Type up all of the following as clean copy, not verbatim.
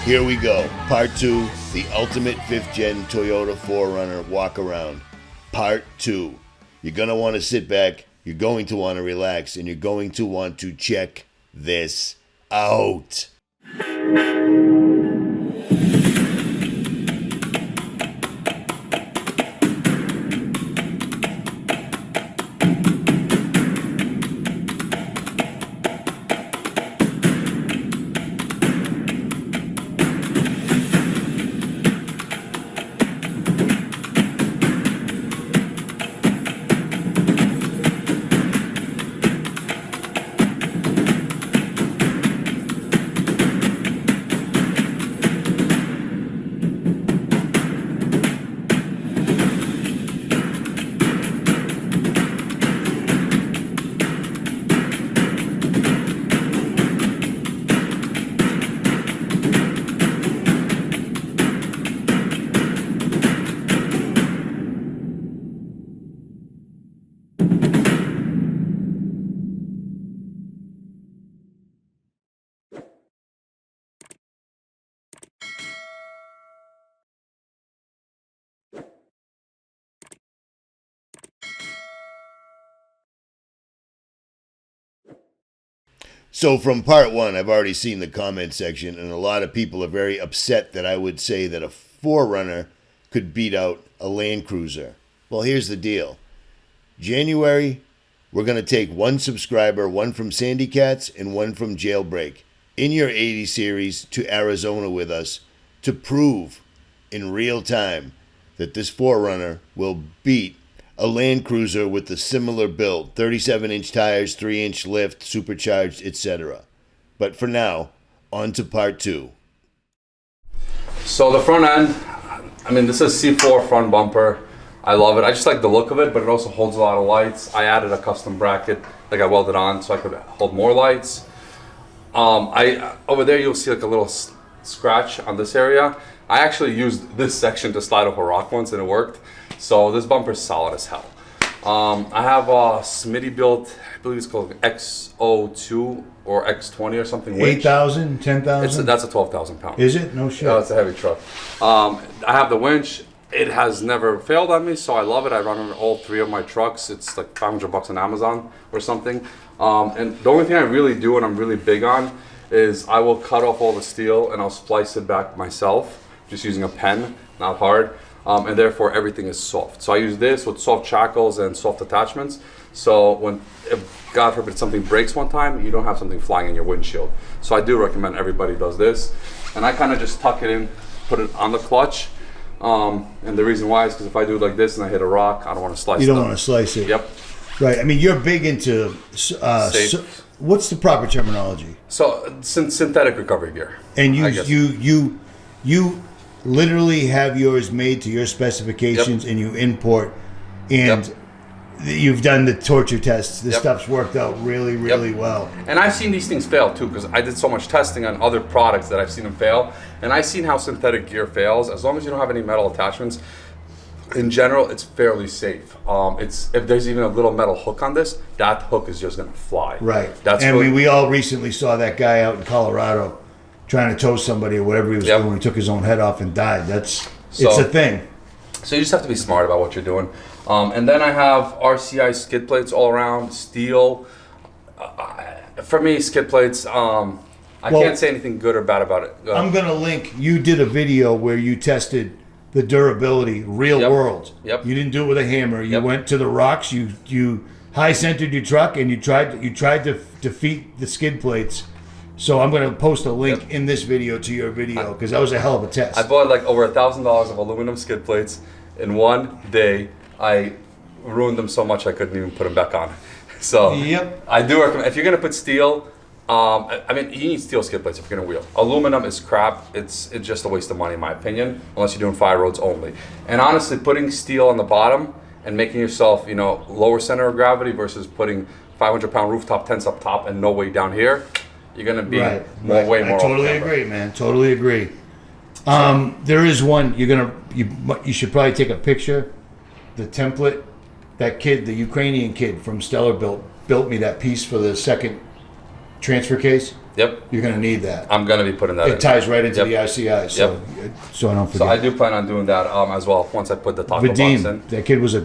Here we go, part 2, the ultimate 5th gen Toyota 4Runner walk around. Part 2. You're going to want to sit back, you're going to want to relax, and you're going to want to check this out. So from part 1, I've already seen the comment section, and a lot of people are very upset that I would say that a 4Runner could beat out a Land Cruiser. Well, here's the deal. January, we're going to take one subscriber, one from Sandy Cats and one from Jailbreak, in your 80 series to Arizona with us to prove in real time that this 4Runner will beat a Land Cruiser with a similar build, 37-inch tires, 3-inch lift, supercharged, etc. But for now, on to part 2. So the front end, I mean, this is C4 front bumper. I love it. I just like the look of it, but it also holds a lot of lights. I added a custom bracket, like I welded on, so I could hold more lights. Over there, you'll see like a little scratch on this area. I actually used this section to slide over rock once, and it worked. So this bumper is solid as hell. I have a Smitty built, I believe it's called X02 or X20 or something. 8,000, 10,000? That's a 12,000 pound. Is it? No shit. No, it's a heavy truck. I have the winch. It has never failed on me, so I love it. I run on all 3 of my trucks. It's like $500 on Amazon or something. And the only thing I really do, and I'm really big on, is I will cut off all the steel and I'll splice it back myself, just using a pen, not hard. And therefore everything is soft. So I use this with soft shackles and soft attachments. So if God forbid something breaks one time, you don't have something flying in your windshield. So I do recommend everybody does this. And I kind of just tuck it in, put it on the clutch. And the reason why is because if I do it like this and I hit a rock, I don't want to slice it. You don't want to slice it. Yep. Right. I mean, you're big into, what's the proper terminology? So synthetic recovery gear. And you literally have yours made to your specifications, and you import, and you've done the torture tests. This stuff's worked out really, really well. And I've seen these things fail too, because I did so much testing on other products that I've seen them fail, and I've seen how synthetic gear fails. As long as you don't have any metal attachments, in general, it's fairly safe. If there's even a little metal hook on this, that hook is just going to fly. Right. We all recently saw that guy out in Colorado trying to tow somebody or whatever he was doing. He took his own head off and died. It's a thing. So you just have to be smart about what you're doing. And then I have RCI skid plates all around, steel. For me, skid plates, I can't say anything good or bad about it. I'm going to link, you did a video where you tested the durability, real world. Yep. You didn't do it with a hammer. You went to the rocks, you high centered your truck, and you tried to defeat the skid plates. So I'm going to post a link in this video to your video because that was a hell of a test. I bought like over $1,000 of aluminum skid plates in one day. I ruined them so much I couldn't even put them back on. So I do recommend, if you're going to put steel, I mean, you need steel skid plates if you're going to wheel. Aluminum is crap. It's just a waste of money in my opinion, unless you're doing 5 roads only. And honestly, putting steel on the bottom and making yourself, you know, lower center of gravity versus putting 500-pound rooftop tents up top and no weight down here, you're going to be way more. I totally agree, man. Totally agree. There is one you should probably take a picture. The template, that kid, the Ukrainian kid from Stellar built me that piece for the second transfer case. Yep. You're going to need that. I'm going to be putting that in. It ties right into the RCI, so I don't forget. So I do plan on doing that as well once I put the taco box in. That kid was a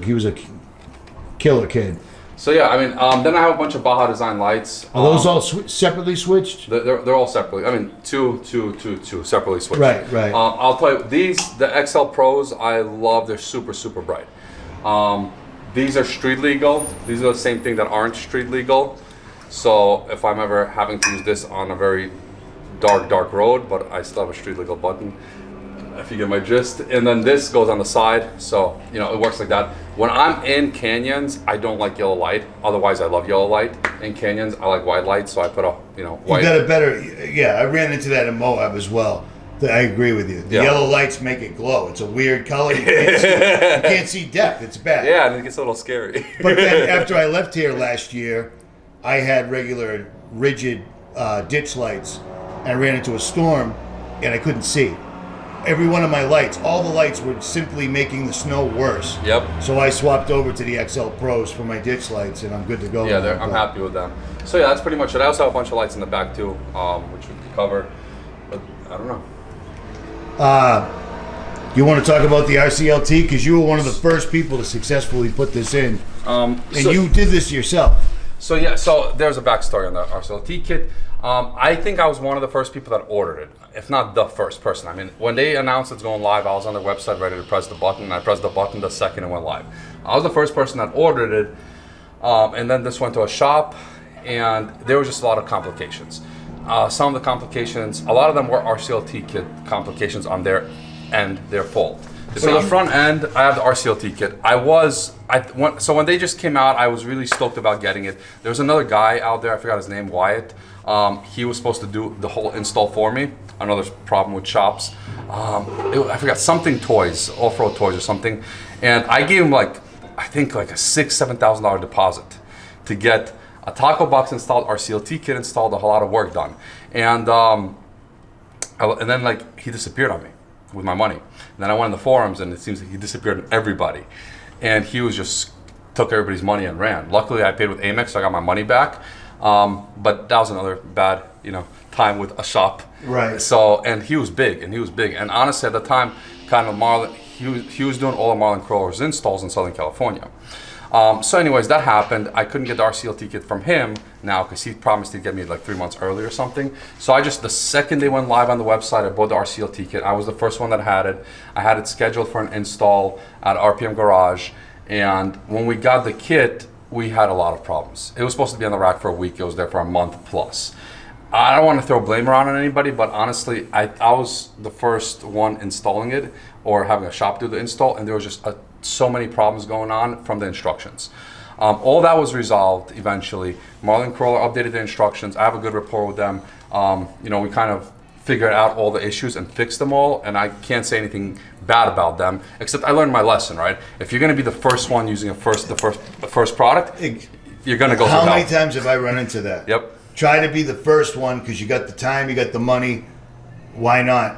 killer kid. So yeah, I mean, then I have a bunch of Baja Design lights. Are those all separately switched? They're all separately. I mean, two separately switched. Right. I'll tell you, the XL Pros, I love. They're super, super bright. These are street legal. These are the same thing that aren't street legal. So if I'm ever having to use this on a very dark road, but I still have a street legal button, if you get my gist. And then this goes on the side, so you know it works like that. When I'm in canyons, I don't like yellow light. Otherwise, I love yellow light. In canyons, I like white light, so I put a white. You got a better, I ran into that in Moab as well. I agree with you. The yellow lights make it glow. It's a weird color. You can't see depth. It's bad. Yeah, and it gets a little scary. But then after I left here last year, I had regular rigid ditch lights, and I ran into a storm, and I couldn't see. Every one of my lights, all the lights were simply making the snow worse. Yep. So I swapped over to the XL Pros for my ditch lights, and I'm good to go. Yeah, I'm happy with them. So yeah, that's pretty much it. I also have a bunch of lights in the back too, which we can cover. But I don't know. You want to talk about the RCLT? Because you were one of the first people to successfully put this in. And you did this yourself. So yeah, so there's a backstory on the RCLT kit. I think I was one of the first people that ordered it, if not the first person. I mean, when they announced it's going live, I was on their website ready to press the button, and I pressed the button the second it went live. I was the first person that ordered it, and then this went to a shop, and there was just a lot of complications. Some of the complications, a lot of them were RCLT kit complications on their end, their fault. So the front end, I have the RCLT kit. So when they just came out, I was really stoked about getting it. There was another guy out there, I forgot his name, Wyatt. He was supposed to do the whole install for me. Another problem with shops. I forgot, something toys, off-road toys or something. And I gave him I think a $6,000-$7,000 deposit to get a taco box installed, RCLT kit installed, a whole lot of work done. And then he disappeared on me with my money. And then I went in the forums, and it seems like he disappeared on everybody. And he was just took everybody's money and ran. Luckily, I paid with Amex, so I got my money back. But that was another bad, time with a shop. Right. So, and he was big. And honestly, at the time, kind of Marlin, he was doing all of Marlin Crawler's installs in Southern California. So anyways, that happened. I couldn't get the RCLT kit from him now because he promised to get me 3 months early or something. So the second they went live on the website, I bought the RCLT kit. I was the first one that had it. I had it scheduled for an install at RPM Garage. And when we got the kit, we had a lot of problems. It was supposed to be on the rack for a week. It was there for a month plus. I don't want to throw blame around on anybody, but honestly, I was the first one installing it or having a shop do the install, and there was just so many problems going on from the instructions. All that was resolved eventually. Marlin Crawler updated the instructions. I have a good rapport with them. We kind of figured out all the issues and fixed them all, and I can't say anything bad about them, except I learned my lesson, right? If you're going to be the first one using the first product, you're going to go through hell. How many times have I run into that? Yep. Try to be the first one because you got the time, you got the money. Why not?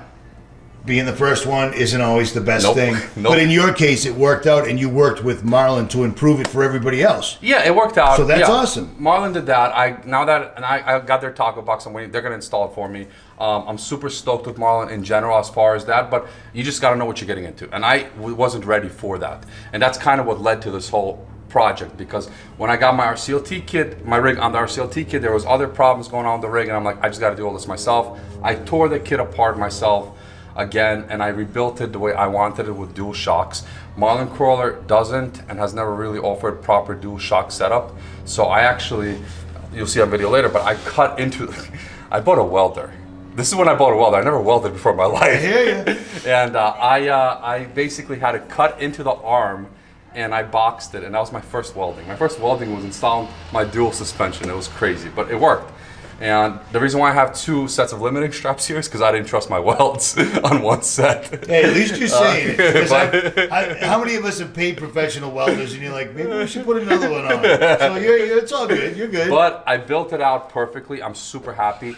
Being the first one isn't always the best thing. But in your case, it worked out, and you worked with Marlin to improve it for everybody else. Yeah, it worked out. So that's awesome. Marlin did that. I got their taco box. I'm waiting. They're going to install it for me. I'm super stoked with Marlin in general as far as that, but you just got to know what you're getting into. And I wasn't ready for that. And that's kind of what led to this whole project, because when I got my RCLT kit, my rig on the RCLT kit, there was other problems going on with the rig, and I'm like, I just got to do all this myself. I tore the kit apart myself again, and I rebuilt it the way I wanted it with dual shocks. Marlin Crawler doesn't and has never really offered proper dual shock setup. So I actually, you'll see a video later, but I cut into I bought a welder. This is when I bought a welder. I never welded before in my life. I hear you. And I basically had to cut into the arm, and I boxed it, and that was my first welding. My first welding was installing my dual suspension. It was crazy, but it worked. And the reason why I have 2 sets of limiting straps here is because I didn't trust my welds on one set. Hey, at least you're saying it. 'Cause how many of us have paid professional welders and you're like, maybe we should put another one on? So it's all good. You're good. But I built it out perfectly. I'm super happy.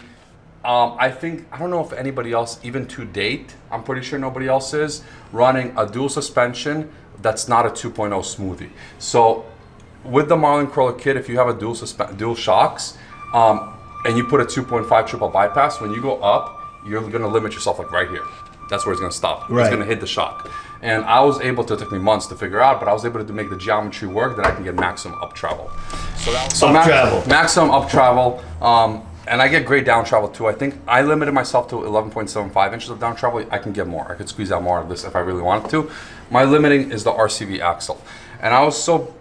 I don't know if anybody else, even to date, I'm pretty sure nobody else is, running a dual suspension that's not a 2.0 smoothie. So with the Marlin Crawler kit, if you have a dual shocks, and you put a 2.5 triple bypass, when you go up, you're gonna limit yourself like right here. That's where it's gonna stop. Right. It's gonna hit the shock. And I was able to, it took me months to figure out, but I was able to make the geometry work that I can get maximum up travel. So maximum up travel, and I get great down travel too. I think I limited myself to 11.75 inches of down travel. I can get more. I could squeeze out more of this if I really wanted to. My limiting is the RCV axle. And I was so,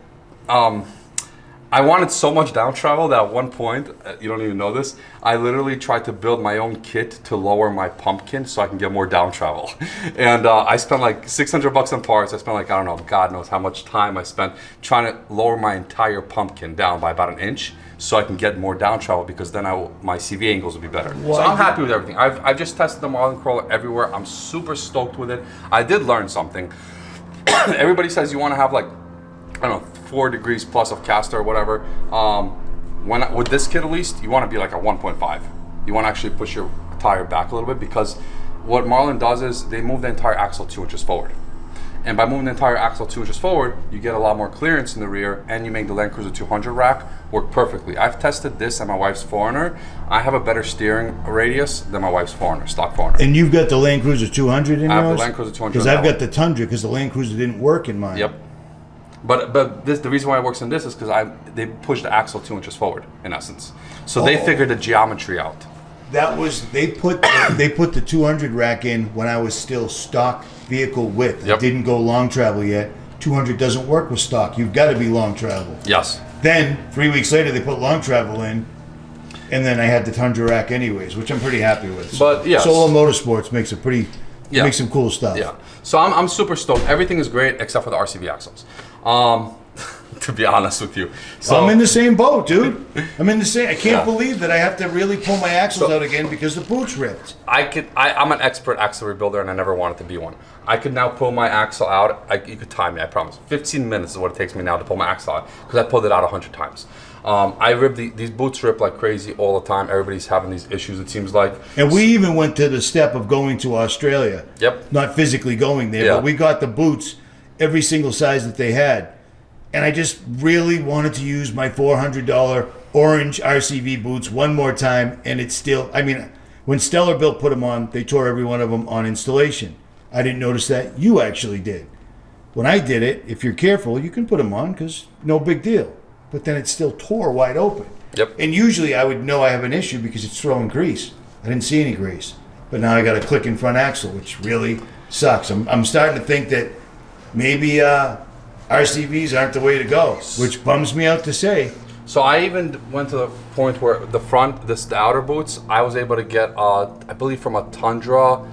I wanted so much down travel that at one point, you don't even know this, I literally tried to build my own kit to lower my pumpkin so I can get more down travel. And I spent like $600 on parts. I spent like, I don't know, God knows how much time I spent trying to lower my entire pumpkin down by about 1 inch so I can get more down travel, because then my CV angles will be better. So I'm happy with everything. I've just tested the Marlin Crawler everywhere. I'm super stoked with it. I did learn something. Everybody says you want to have like, I don't know, 4 degrees plus of caster or whatever. With this kit at least, you want to be like a 1.5. You want to actually push your tire back a little bit, because what Marlin does is they move the entire axle 2 inches forward. And by moving the entire axle 2 inches forward, you get a lot more clearance in the rear, and you make the Land Cruiser 200 rack work perfectly. I've tested this on my wife's 4Runner. I have a better steering radius than my wife's 4Runner, stock 4Runner. And you've got the Land Cruiser 200 in yours? I have the Land Cruiser 200. Because I've got the Tundra, because the Land Cruiser didn't work in mine. Yep. But the reason why it works in this is because they pushed the axle 2 inches forward, in essence. So they figured the geometry out. That was they put the 200 rack in when I was still stock vehicle width. Yep. I didn't go long travel yet. 200 doesn't work with stock. You've got to be long travel. Yes. Then 3 weeks later they put long travel in, and then I had the Tundra rack anyways, which I'm pretty happy with. But yes, Solo Motorsports makes makes some cool stuff. Yeah. So I'm super stoked. Everything is great except for the RCV axles. To be honest with you, so I'm in the same boat, dude. I'm in the same. I can't believe that I have to really pull my axles out again because the boot's ripped. I'm an expert axle rebuilder, and I never wanted to be one. I could now pull my axle out. You could time me, I promise. 15 minutes is what it takes me now to pull my axle out, because I pulled it out 100 times. I rip these boots rip like crazy all the time. Everybody's having these issues, it seems like. And we even went to the step of going to Australia. Yep. Not physically going there, but we got the boots, every single size that they had. And I just really wanted to use my $400 orange RCV boots one more time, and it's still, I mean, when Stellar Built put them on, they tore every one of them on installation. I didn't notice that. You actually did. When I did it, if you're careful, you can put them on because no big deal. But then it still tore wide open. Yep. And usually I would know I have an issue because it's throwing grease. I didn't see any grease. But now I got a clicking front axle, which really sucks. I'm starting to think that maybe RCVs aren't the way to go, which bums me out to say. So I even went to the point where the outer boots, I was able to get, I believe from a Tundra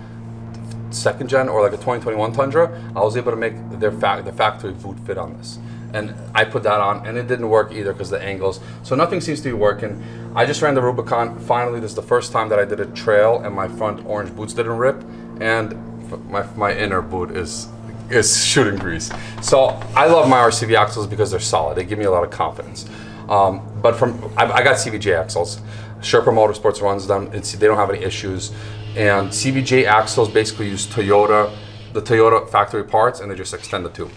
second gen or like a 2021 Tundra, I was able to make the factory boot fit on this. And I put that on, and it didn't work either because of the angles. So nothing seems to be working. I just ran the Rubicon. Finally, this is the first time that I did a trail and my front orange boots didn't rip, and my inner boot is shooting grease. So I love my RCV axles because they're solid. They give me a lot of confidence. But I got CVJ axles. Sherpa Motorsports runs them. They don't have any issues. And CVJ axles basically use the Toyota factory parts, and they just extend the tube.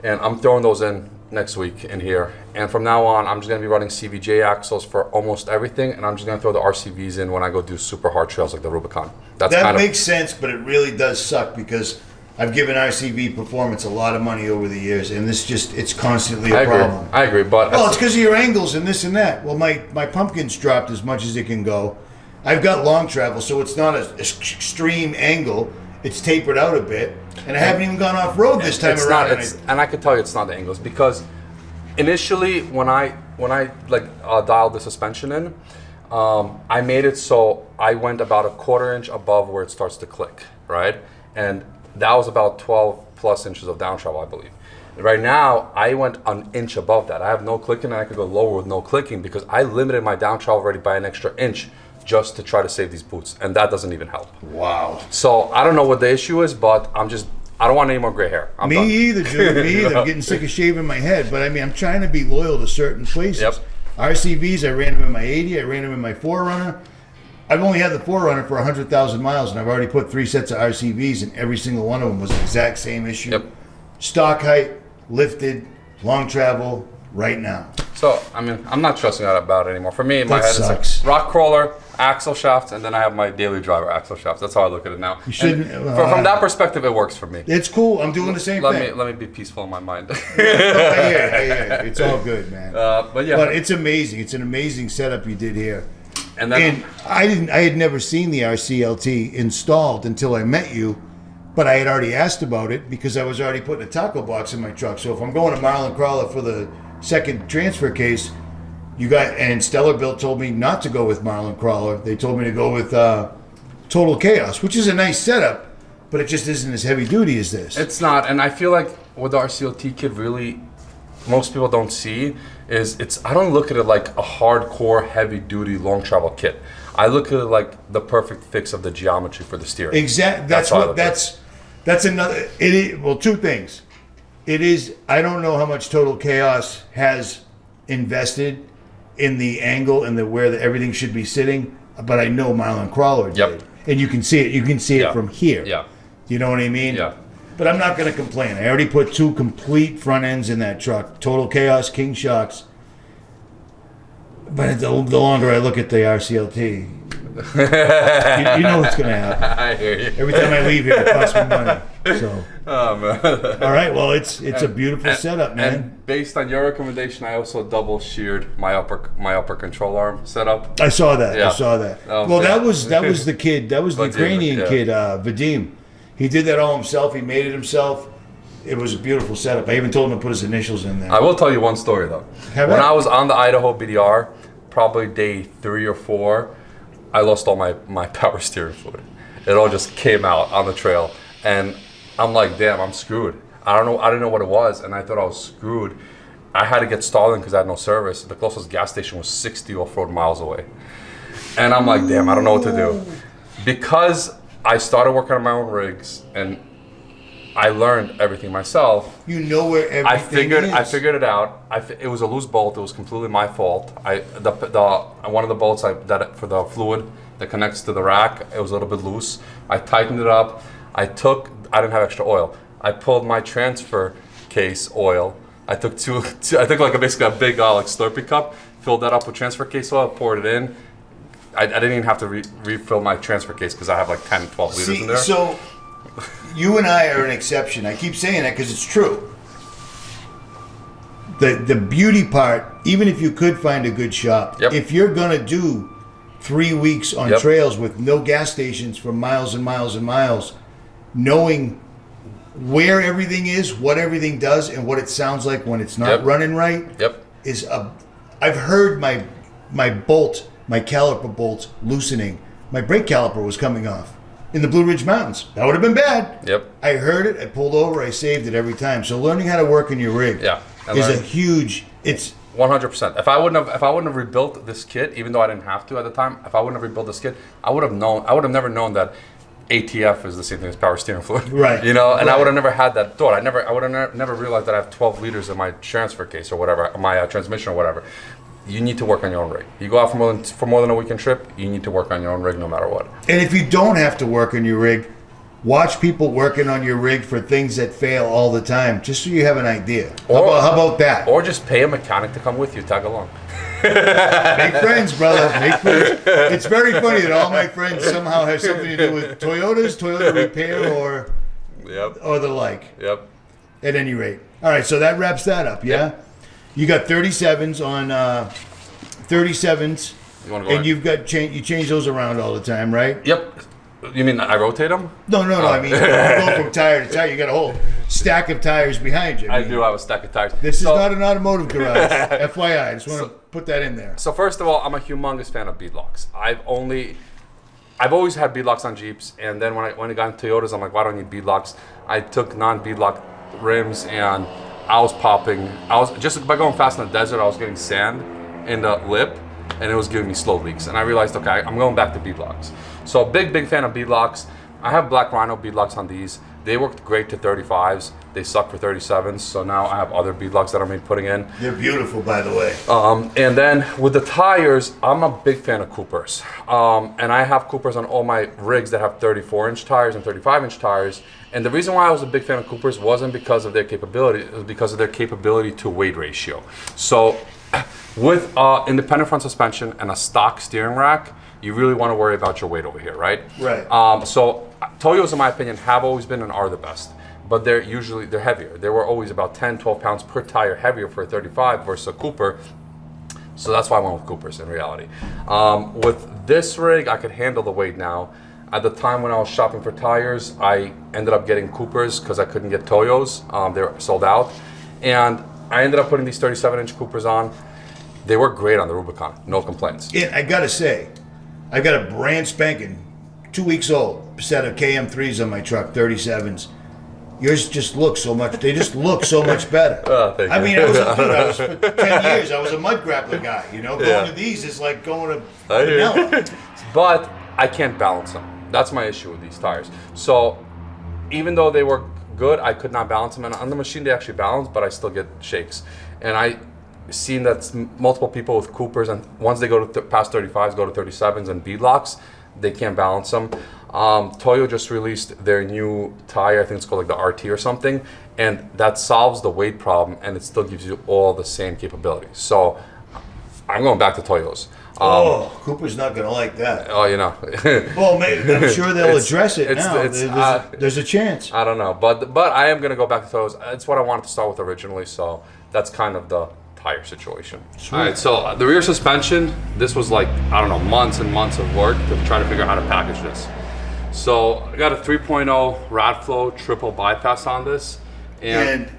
And I'm throwing those in next week in here. And from now on, I'm just gonna be running CVJ axles for almost everything, and I'm just gonna throw the RCVs in when I go do super hard trails like the Rubicon. That makes sense, but it really does suck because I've given RCV Performance a lot of money over the years, and it's constantly a problem. I agree, but it's because of your angles and this and that. Well, my pumpkin's dropped as much as it can go. I've got long travel, so it's not an extreme angle. It's tapered out a bit, and I haven't even gone off road this time around. And I can tell you it's not the angles, because initially when I dialed the suspension in, I made it so I went about a 1/4 inch above where it starts to click, right? And that was about 12 plus inches of down travel, I believe. Right now, I went an inch above that. I have no clicking, and I could go lower with no clicking because I limited my down travel already by an extra inch just to try to save these boots, and that doesn't even help. Wow. So I don't know what the issue is, but I don't want any more gray hair. I'm Me done. either, dude. Me either. I'm getting sick of shaving my head, but I mean, I'm trying to be loyal to certain places. Yep. RCVs, I ran them in my 80. I ran them in my 4Runner. I've only had the 4Runner for 100,000 miles, and I've already put 3 sets of RCVs, and every single one of them was the exact same issue. Yep. Stock height, lifted, long travel, right now. So, I mean, I'm not stressing out about it anymore. For me, in my That head, sucks. it's like rock crawler, axle shafts, and then I have my daily driver axle shafts. That's how I look at it now. You shouldn't. From that perspective, it works for me. It's cool. I'm doing the same thing. Let me be peaceful in my mind. I hear you. It's all good, man. But yeah. But it's amazing. It's an amazing setup you did here. And then And I had never seen the RCLT installed until I met you, but I had already asked about it because I was already putting a taco box in my truck. So if I'm going to Marlin Crawler for the second transfer case, and Stellar Built told me not to go with Marlin Crawler. They told me to go with Total Chaos, which is a nice setup, but it just isn't as heavy duty as this. it's not, and I feel like what the RCLT kit really, most people don't see is I don't look at it like a hardcore, heavy duty, long travel kit. I look at it like the perfect fix of the geometry for the steering. Exactly. That's another. Well, two things. It is. I don't know how much Total Chaos has invested in the angle and where everything should be sitting, but I know Marlin Crawler did, Yep. and you can see it. You can see it from here. Yeah. You know what I mean? Yeah. But I'm not going to complain. I already put 2 complete front ends in that truck. Total Chaos King shocks. But the longer I look at the RCLT, you know what's going to happen. I hear you. Every time I leave here, it costs me money. So, Oh, man. all right. Well, it's a beautiful setup, man. And based on your recommendation, I also double sheared my upper control arm setup. I saw that. Yeah. I saw that. Oh, Well, yeah. that was the kid. That was the Vadim, Ukrainian yeah. kid, Vadim. He did that all himself. He made it himself. It was a beautiful setup. I even told him to put his initials in there. I will tell you one story though. Have When at it. I was on the Idaho BDR, probably day 3 or 4, I lost all my power steering fluid. It all just came out on the trail, and I'm like, damn, I'm screwed. I didn't know what it was, and I thought I was screwed. I had to get stalling because I had no service. The closest gas station was 60 off-road miles away, and I'm like, damn, I don't know what to do, because I started working on my own rigs and I learned everything myself. You know where everything is. I figured it out. It was a loose bolt. It was completely my fault. One of the bolts that for the fluid that connects to the rack, it was a little bit loose. I tightened it up. I didn't have extra oil. I pulled my transfer case oil. I took basically a big like Slurpee cup, filled that up with transfer case oil, poured it in. I didn't even have to refill my transfer case because I have like 10, 12 liters in there. So you and I are an exception. I keep saying that because it's true. The beauty part, even if you could find a good shop, Yep. if you're going to do 3 weeks on Yep. trails with no gas stations for miles and miles and miles, knowing where everything is, what everything does, and what it sounds like when it's not Yep. running right, Yep. I've heard my bolt, my caliper bolt loosening. My brake caliper was coming off in the Blue Ridge Mountains. That would have been bad. Yep. I heard it. I pulled over. I saved it every time. So learning how to work in your rig Yeah. is a huge. It's 100%. If I wouldn't have rebuilt this kit, even though I didn't have to at the time, if I wouldn't have rebuilt this kit, I would have never known that ATF is the same thing as power steering fluid. Right. You know, and I Right. would have never had that thought. I would have never realized that I have 12 liters in my transfer case or whatever, my transmission or whatever. You need to work on your own rig. You go out for more than a weekend trip, you need to work on your own rig no matter what. and if you don't have to work on your rig, watch people working on your rig for things that fail all the time, just so you have an idea. How about that? Or just pay a mechanic to come with you, tag along. Make friends, brother. Make friends. It's very funny that all my friends somehow have something to do with Toyotas, Toyota repair, Yep. or the like. Yep. At any rate. All right, so that wraps that up, yeah? Yep. You got 37s on 37s, You want to go and you've got you change those around all the time, right? Yep. You mean I rotate them? No. I mean, you go from tire to tire. You got a whole stack of tires behind you. I do have a stack of tires. This is not an automotive garage. FYI, I just want to put that in there. So first of all, I'm a humongous fan of beadlocks. I've always had beadlocks on Jeeps, and then when I got into Toyotas, I'm like, why do I need beadlocks? I took non-beadlock rims, and I was popping. Just by going fast in the desert, I was getting sand in the lip, and it was giving me slow leaks. And I realized, okay, I'm going back to beadlocks. So big fan of beadlocks. I have Black Rhino beadlocks on these. They worked great to 35s. They suck for 37s. So now I have other beadlocks that I'm putting in. They're beautiful, by the way. And then with the tires, I'm a big fan of Coopers. And I have Coopers on all my rigs that have 34-inch tires and 35-inch tires. And the reason why I was a big fan of Coopers wasn't because of their capability. It was because of their capability to weight ratio. So with independent front suspension and a stock steering rack, you really want to worry about your weight over here, right? Right. So Toyos, in my opinion, have always been and are the best, but they're heavier. They were always about 10, 12 pounds per tire heavier for a 35 versus a Cooper. So that's why I went with Coopers in reality. With this rig, I could handle the weight now. At the time when I was shopping for tires, I ended up getting Coopers because I couldn't get Toyos. They were sold out. And I ended up putting these 37-inch Coopers on. They work great on the Rubicon, no complaints. And I got to say, I got a brand spanking, 2 weeks old, set of KM3s on my truck, 37s. Yours just look so much, they just look so much better. Thank you. I mean, I was for 10 years, I was a mud grappler guy, you know? Going to these is like going to vanilla. But I can't balance them. That's my issue with these tires. So even though they were good, I could not balance them. And on the machine, they actually balance, but I still get shakes. And I seen that multiple people with Coopers, and once they go to past 35s, go to 37s and beadlocks, they can't balance them. Toyo just released their new tire, I think it's called like the RT or something, and that solves the weight problem, and it still gives you all the same capabilities. So I'm going back to Toyos. Cooper's not going to like that. Oh, you know. Well, maybe, I'm sure they'll address it now. There's a chance. I don't know, but I am going to go back to Toyos. It's what I wanted to start with originally, so that's kind of the tire situation. Sweet. All right, so the rear suspension, this was like, I don't know, months and months of work to try to figure out how to package this. So I got a 3.0 Radflow triple bypass on this. And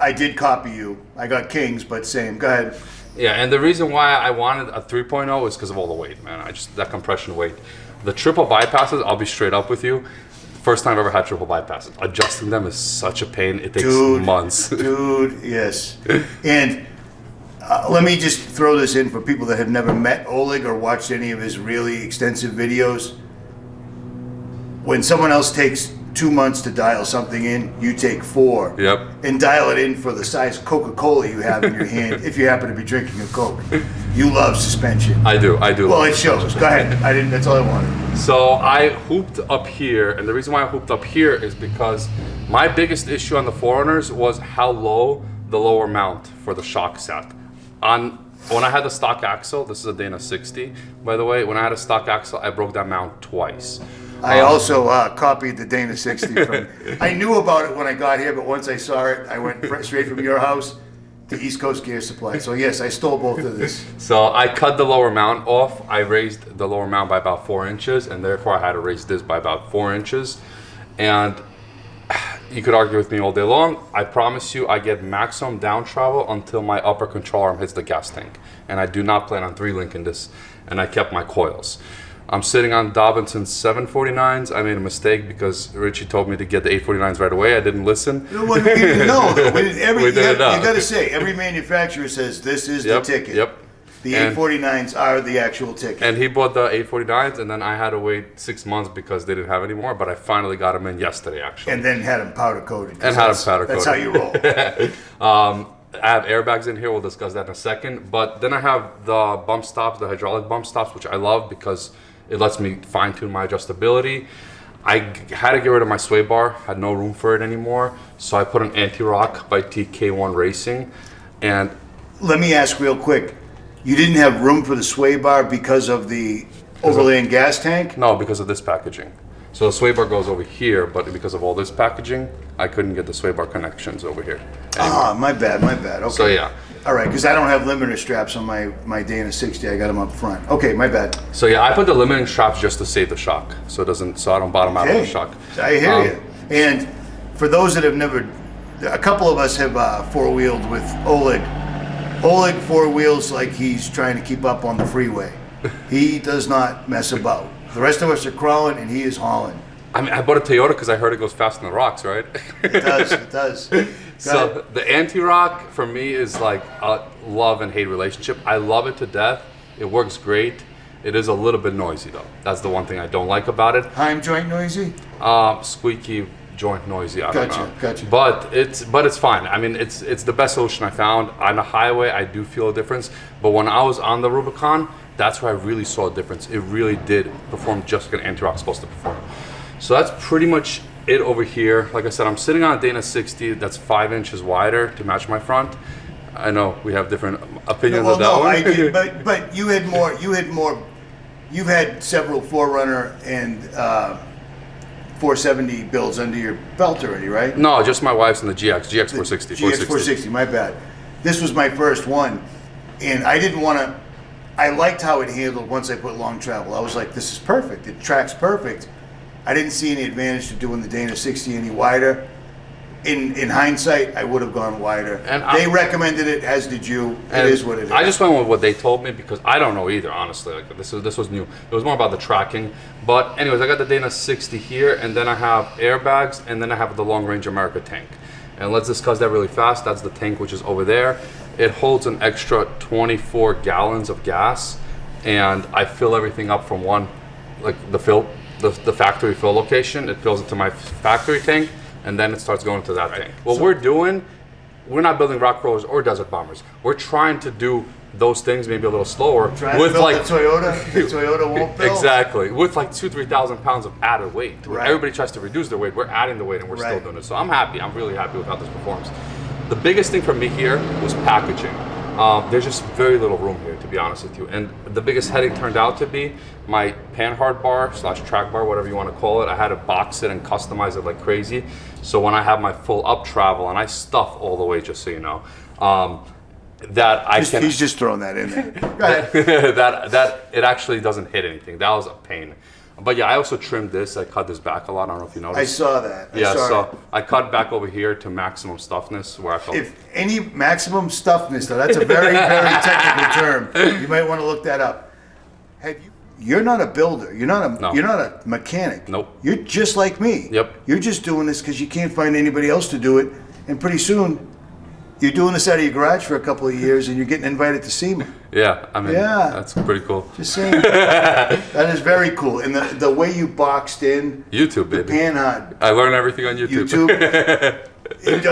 I did copy you. I got Kings, but same. Go ahead. Yeah, and the reason why I wanted a 3.0 is because of all the weight, man. That compression weight. The triple bypasses, I'll be straight up with you. First time I've ever had triple bypasses. Adjusting them is such a pain. It takes months. Dude, yes. And let me just throw this in for people that have never met Oleg or watched any of his really extensive videos. When someone else takes 2 months to dial something in, you take 4. Yep. And dial it in for the size Coca-Cola you have in your hand if you happen to be drinking a Coke. You love suspension. I do. Well, it shows. Go ahead. That's all I wanted. So I hooped up here, and the reason why I hooped up here is because my biggest issue on the Forerunners was how low the lower mount for the shock sat. When I had the stock axle, this is a Dana 60, by the way. When I had a stock axle, I broke that mount twice. I also copied the Dana 60 from. I knew about it when I got here, but once I saw it, I went straight from your house to East Coast Gear Supply. So yes, I stole both of this. So I cut the lower mount off. I raised the lower mount by about 4 inches, and therefore I had to raise this by about 4 inches. And you could argue with me all day long. I promise you, I get maximum down travel until my upper control arm hits the gas tank. And I do not plan on 3-linking this. And I kept my coils. I'm sitting on Dobinson's 749s. I made a mistake because Richie told me to get the 849s right away. I didn't listen. No, you got to say, every manufacturer says this is the ticket. Yep. The 849s are the actual ticket. And he bought the 849s, and then I had to wait 6 months because they didn't have any more, but I finally got them in yesterday, actually. And then had them powder coated. And had them powder coated. That's how you roll. I have airbags in here. We'll discuss that in a second. But then I have the bump stops, the hydraulic bump stops, which I love because it lets me fine-tune my adjustability. I had to get rid of my sway bar. Had no room for it anymore. So I put an anti-rock by TK1 Racing. And let me ask real quick. You didn't have room for the sway bar because of the overland gas tank? No, because of this packaging. So the sway bar goes over here, but because of all this packaging, I couldn't get the sway bar connections over here. Ah, my bad. Okay. So yeah. All right, because I don't have limiter straps on my Dana 60. I got them up front. Okay, my bad. So yeah, I put the limiting straps just to save the shock, so I don't bottom out of the shock. I hear you. And for those that have never a couple of us have four-wheeled with Oleg. Oleg four-wheels like he's trying to keep up on the freeway. He does not mess about. The rest of us are crawling, and he is hauling. I mean, I bought a Toyota because I heard it goes faster than the rocks, right? It does, it does. So the anti-rock for me is like a love and hate relationship. I love it to death. It works great. It is a little bit noisy though. That's the one thing I don't like about it. Heim joint noisy? Squeaky joint noisy. I don't know. Gotcha. But it's fine. I mean, it's the best solution I found. On the highway, I do feel a difference. But when I was on the Rubicon, that's where I really saw a difference. It really did perform just like an anti-rock's supposed to perform. So that's pretty much it over here. Like I said, I'm sitting on a Dana 60 that's 5 inches wider to match my front. I know we have different opinions of that one. I did, but you had more. You've had several 4Runner and 470 builds under your belt already, right? No, just my wife's in the GX 460. GX 460. My bad. This was my first one, and I didn't want to. I liked how it handled once I put long travel. I was like, this is perfect. It tracks perfect. I didn't see any advantage to doing the Dana 60 any wider. In hindsight, I would have gone wider. And they recommended it, as did you. It is what it is. I just went with what they told me because I don't know either, honestly. Like this was new. It was more about the tracking. But anyways, I got the Dana 60 here, and then I have airbags, and then I have the Long Range America tank. And let's discuss that really fast. That's the tank which is over there. It holds an extra 24 gallons of gas, and I fill everything up from one, like the factory fill location. It fills it to my factory tank, and then it starts going to that tank. What we're doing, we're not building rock crawlers or desert bombers. We're trying to do those things maybe a little slower. With like the Toyota won't build. Exactly, with like 2,000-3,000 pounds of added weight. Right. Everybody tries to reduce their weight. We're adding the weight, and we're still doing it. So I'm happy. I'm really happy with how this performs. The biggest thing for me here was packaging. There's just very little room here, to be honest with you. And the biggest headache turned out to be my panhard bar / track bar, whatever you want to call it. I had to box it and customize it like crazy. So when I have my full up travel, and I stuff all the way, just so you know, He's just throwing that in there. that it actually doesn't hit anything. That was a pain. But yeah, I also trimmed this. I cut this back a lot. I don't know if you noticed. I saw that. I cut back over here to maximum stuffness, where I felt. If any maximum stuffness, though, that's a very, very technical term. You might want to look that up. You're not a builder. You're not a mechanic. Nope. You're just like me. Yep. You're just doing this because you can't find anybody else to do it, and pretty soon, you're doing this out of your garage for a couple of years, and you're getting invited to SEMA. Yeah, I mean, that's pretty cool. Just saying. That is very cool. And the way you boxed in. YouTube, baby. Panhard. I learned everything on YouTube.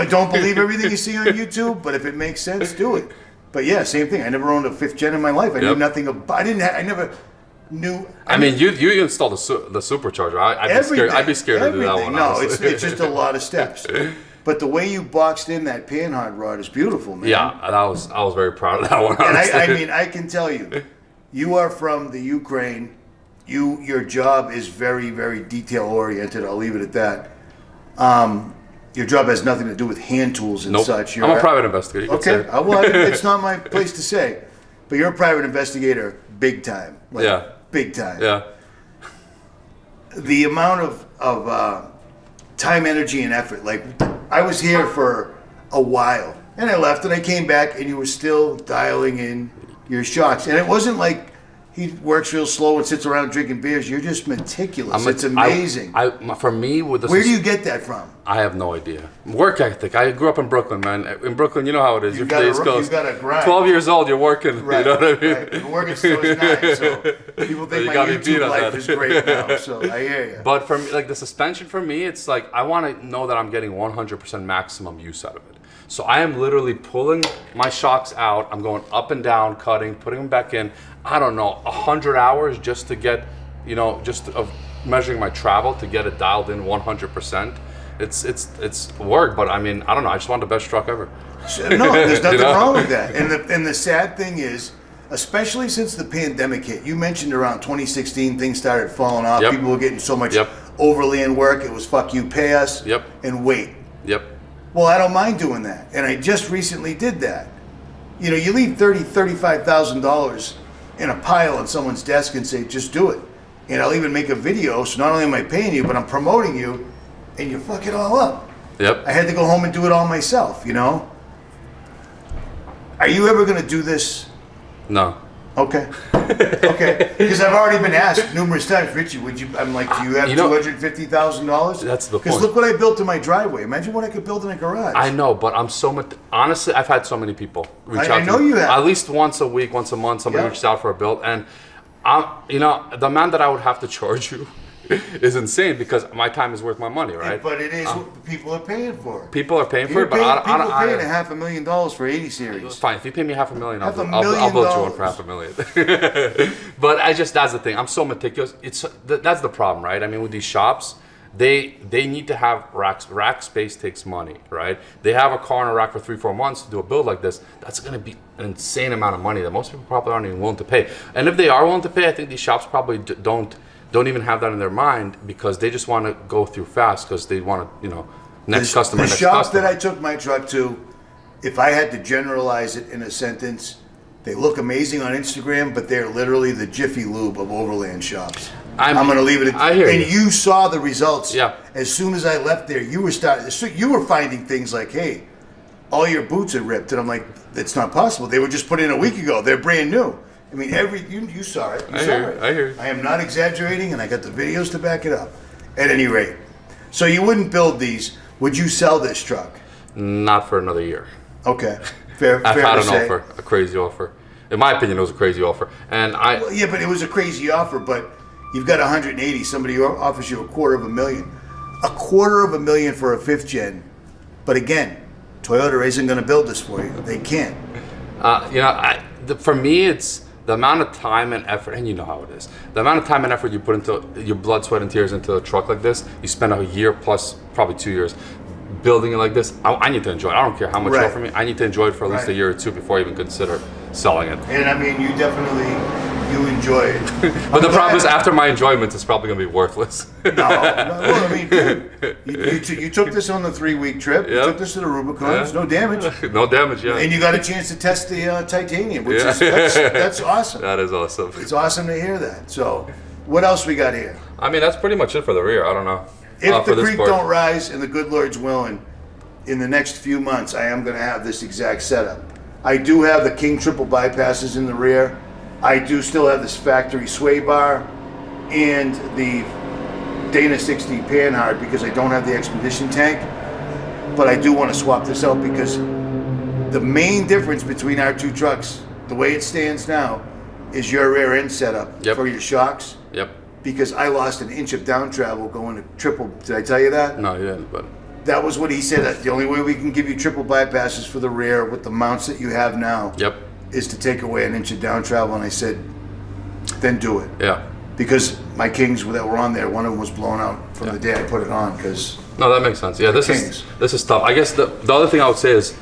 Don't believe everything you see on YouTube, but if it makes sense, do it. But yeah, same thing. I never owned a 5th gen in my life. I knew nothing about. I never knew. I mean, you installed the supercharger. I'd be scared to do that one. No, it's just a lot of steps. But the way you boxed in that panhard rod is beautiful, man. Yeah, I was very proud of that one. And I mean, I can tell you, you are from the Ukraine. Your job is very, very detail oriented. I'll leave it at that. Your job has nothing to do with hand tools and such. I'm a private investigator. Okay, well, it's not my place to say, but you're a private investigator, big time. Big time. Yeah. The amount of time, energy, and effort. Like, I was here for a while, and I left, and I came back, and you were still dialing in your shots. And it wasn't like he works real slow and sits around drinking beers. You're just meticulous. It's amazing. For me, with the where do you get that from? I have no idea. Work ethic. I grew up in Brooklyn, man. In Brooklyn, you know how it is. You've got to grind. 12 years old, you're working. Right, you know what I mean? Right. You're working still is 9, so people think my YouTube life is great now. So I hear you. But for me, like the suspension, for me, it's like I want to know that I'm getting 100% maximum use out of it. So I am literally pulling my shocks out. I'm going up and down, cutting, putting them back in. I don't know, 100 hours just to get, just of measuring my travel to get it dialed in 100%. It's work, but I mean, I don't know. I just want the best truck ever. No, there's nothing wrong with that. And the sad thing is, especially since the pandemic hit, you mentioned around 2016 things started falling off. Yep. People were getting so much overland work. It was fuck you, pay us, and wait. Yep. Well, I don't mind doing that, and I just recently did that. You leave $35,000 in a pile on someone's desk and say, just do it. And I'll even make a video, so not only am I paying you, but I'm promoting you, and you fuck it all up. Yep. I had to go home and do it all myself, you know? Are you ever going to do this? No. Okay. Okay. Because I've already been asked numerous times, Richie, would you? I'm like, do you have $250,000? That's the point. Because look what I built in my driveway. Imagine what I could build in a garage. I know, but I'm so much. Honestly, I've had so many people reach out. I know you have. At least once a week, once a month, somebody reaches out for a build, and the amount that I would have to charge you is insane because my time is worth my money, right? But it is what people are paying for. People are paying for it, but people are paying $500,000 for 80 series. Fine, if you pay me $500,000, $500,000. I'll build you one for $500,000. But that's the thing. I'm so meticulous. That's the problem, right? I mean, with these shops, they need to have racks. Rack space takes money, right? They have a car in a rack for 3-4 months to do a build like this. That's going to be an insane amount of money that most people probably aren't even willing to pay. And if they are willing to pay, I think these shops probably don't even have that in their mind because they just want to go through fast because they want to, next customer. The shop that I took my truck to, if I had to generalize it in a sentence, they look amazing on Instagram, but they're literally the Jiffy Lube of overland shops. I'm going to leave it at I hear and you. You saw the results. Yeah. As soon as I left there, you were finding things like, hey, all your boots are ripped. And I'm like, that's not possible. They were just put in a week ago. They're brand new. I mean, you saw it. I hear you. I am not exaggerating, and I got the videos to back it up. At any rate, so you wouldn't build these. Would you sell this truck? Not for another year. Okay, fair. I've fair had to an say. offer, a crazy offer. In my opinion, it was a crazy offer, and Well, yeah, but it was a crazy offer. But you've got 180. Somebody offers you $250,000. $250,000 for a 5th gen. But again, Toyota isn't going to build this for you. They can't. For me, it's the amount of time and effort, and you know how it is. The amount of time and effort you put into your blood, sweat, and tears into a truck like this, you spend a year plus, probably 2 years, building it like this. I need to enjoy it. I don't care how much you offer me. I need to enjoy it for at least a year or two before I even consider selling it. And I mean, you enjoy it. But the problem is, after my enjoyment, it's probably going to be worthless. No. Well, I mean, dude, you took this on the 3-week trip. You took this to the Rubicon. There's no damage. No damage, yeah. And you got a chance to test the titanium, which is that's awesome. That is awesome. It's awesome to hear that. So, what else we got here? I mean, that's pretty much it for the rear. I don't know. If the creek don't rise and the good Lord's willing, in the next few months, I am going to have this exact setup. I do have the King triple bypasses in the rear. I do still have this factory sway bar and the Dana 60 Panhard because I don't have the Expedition tank. But I do want to swap this out because the main difference between our two trucks, the way it stands now, is your rear end setup for your shocks. Yep. Because I lost an inch of down travel going to triple. Did I tell you that? No, you didn't, but that was what he said. That the only way we can give you triple bypasses for the rear with the mounts that you have now is to take away an inch of down travel. And I said, then do it. Yeah. Because my Kings that were on there, one of them was blown out from the day I put it on. Because no, that makes sense. Yeah, this is tough. I guess the other thing I would say is,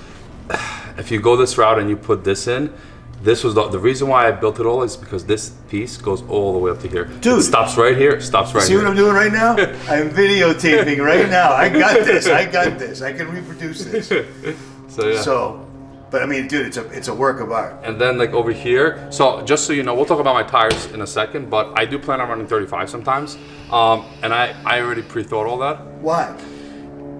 if you go this route and you put this in, this was the reason why I built it all is because this piece goes all the way up to here. Dude. It stops right here, stops right see here. See what I'm doing right now? I'm videotaping right now. I got this. I can reproduce this. So, yeah. So, but I mean, dude, it's a work of art. And then like over here, so just so you know, we'll talk about my tires in a second, but I do plan on running 35 sometimes. And I already pre-thought all that. Why?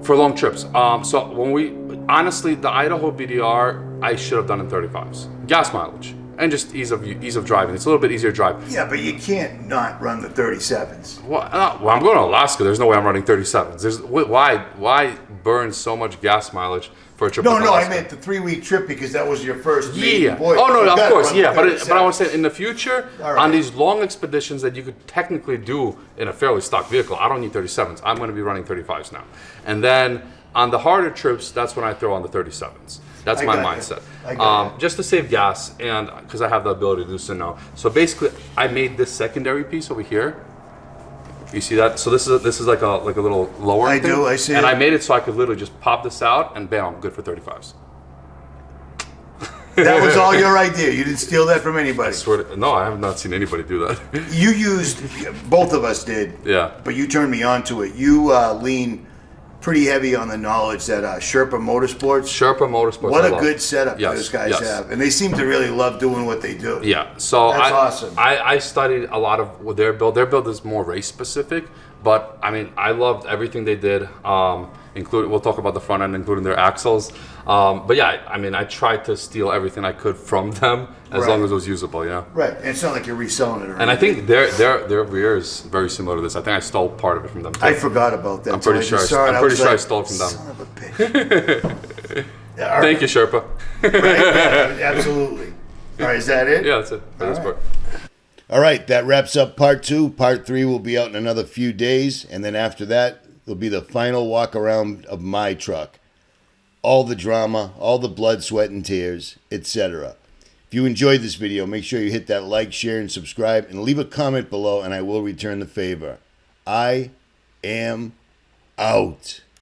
For long trips. So honestly, the Idaho BDR, I should have done in 35s. Gas mileage and just ease of driving. It's a little bit easier to drive. Yeah, but you can't not run the 37s. Well, I'm going to Alaska. There's no way I'm running 37s. Why burn so much gas mileage for a trip? No, I meant the 3-week trip because that was your first maiden voyage. Oh no, you of course, yeah. But I want to say in the future, on these long expeditions that you could technically do in a fairly stock vehicle, I don't need 37s. I'm going to be running 35s now. And then on the harder trips, that's when I throw on the 37s. That's my mindset. Just to save gas and because I have the ability to do so now. So basically, I made this secondary piece over here. You see that? So this is like a little lower. I do. I see. And I made it so I could literally just pop this out and bam, I'm good for 35s. That was all your idea. You didn't steal that from anybody. I swear to, no, I have not seen anybody do that. You used, both of us did. Yeah. But you turned me on to it. You lean pretty heavy on the knowledge that Sherpa Motorsports. What a good setup those guys have, and they seem to really love doing what they do. Yeah, so that's awesome. I studied a lot of their build. Their build is more race specific, But I mean, I loved everything they did. We'll talk about the front end, including their axles. But yeah, I mean, I tried to steal everything I could from them as long as it was usable. You know. Right. And it's not like you're reselling it. And I think their rear is very similar to this. I think I stole part of it from them too. I forgot about that. I'm pretty sure. I stole it from them. Son of a bitch. Thank you, Sherpa. Right? Yeah, absolutely. All right, is that it? Yeah, that's it for this part. All right, that wraps up part 2. Part 3 will be out in another few days, and then after that, there'll be the final walk around of my truck. All the drama, all the blood, sweat, and tears, etc. If you enjoyed this video, make sure you hit that like, share, and subscribe, and leave a comment below, and I will return the favor. I am out.